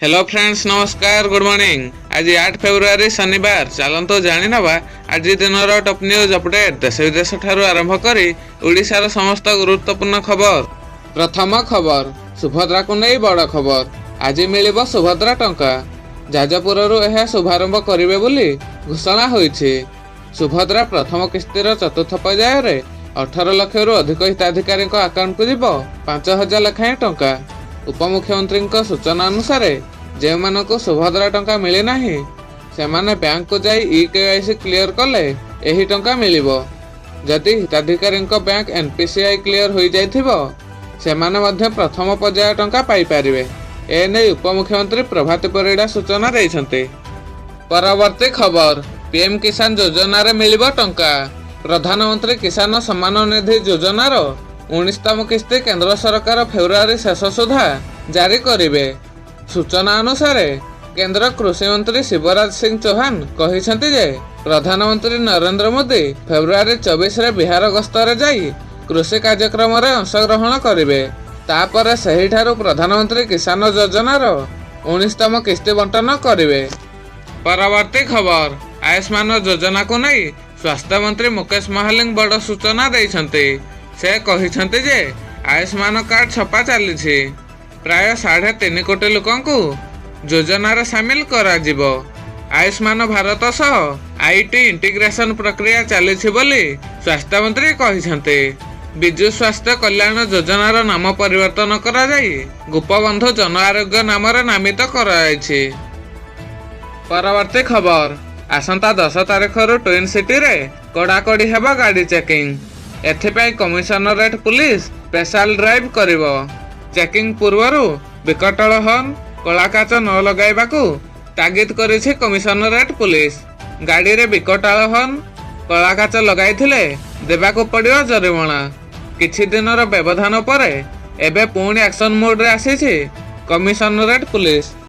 Hello friends, नमस्कार, good morning. आज 8 February शनिवार। चलतो जानी नवा आज दिन टॉप न्यूज अपडेट देश विदेश ठारू आरंभ करी ओडिशार समस्त गुरुत्वपूर्ण खबर। प्रथम खबर, सुभद्रा को नहीं बड़ खबर। आज मिलिबो सुभद्रा टंका। जाजपुररू यह शुभारंभ करिवे बोली घोषणा होईछि। सुभद्रा प्रथम किस्तीर चतुर्थ पर्याय 18 लाख रु अधिक हिताधिकारी अकाउंट को जीव 5,000 लेखाएं टंका। उपमुख्यमंत्री सूचना अनुसार जे मानक सुभद्रा टंका मिले नाही सेमाने बैंक को जाई ई-केवाईसी क्लियर कले एही टंका मिलिबो। जदि हिताधिकारी बैंक एनपीसीआई क्लियर हो जाइथिबो सेमाने मध्य प्रथम पर्याय टंका पाई पारिबे। एने उपमुख्यमंत्री प्रभात परिड़ा सूचना दैछन्ते। परवर्ती खबर, पीएम किसान योजना रे मिलिबो टंका। प्रधानमंत्री किसान सम्मान निधि योजनार 19तम किस्ती केंद्र सरकार फेब्रुआरी शेष सुधा जारी करिवे। सूचना अनुसार केंद्र कृषि मंत्री शिवराज सिंह चौहान कहिसेंति जे प्रधानमंत्री नरेंद्र मोदी फेब्रुआरी 24 रे बिहार गस्तरे जाई कृषि कार्यक्रम रे अंशग्रहण करिवे। तापर सेहिठारु प्रधानमंत्री किसान योजनार 19तम किस्ती बंटन करिवे। परवर्ती खबर, आयुष्मान योजना को नहीं स्वास्थ्य मंत्री मुकेश महालिंग बड़ सूचना दैछन्ते। से कहिसेंति जे आयुष्मान कार्ड छपा चली प्राय 3.5 कोटी लोकंकु योजनार सामिल करा जिवो। आयुष्मान भारत सह आईटी इंटीग्रेशन प्रक्रिया चली बोली स्वास्थ्य मंत्री कहिसेंते। विजु स्वास्थ्य कल्याण योजनार नाम परिवर्तन करा जाई गोपबंधु जन आरोग्य नाम नामित कराଯାଇଛି। परवर्ती खबर, आसंता 10 तारिख रु ट्विन सिटी रे कड़ाकड़ी हेबा गाड़ी चेकिंग। एथिपाई कमिशनरेट पुलिस स्पेशल ड्राइव करिवो। चेकिंग पूर्वरु विकटल हर्न कलाकाच न लगाइबाकू तागिद करिछि कमिशनरेट पुलिस। गाड़ी रे विकटाल हर्न कलाकाच लगाइथिले देबाकू पड़ियो जरिमाना। किछि दिनर व्यवधान परे एबे पुणी एक्शन मोड रे आसीछि कमिशनरेट पुलिस।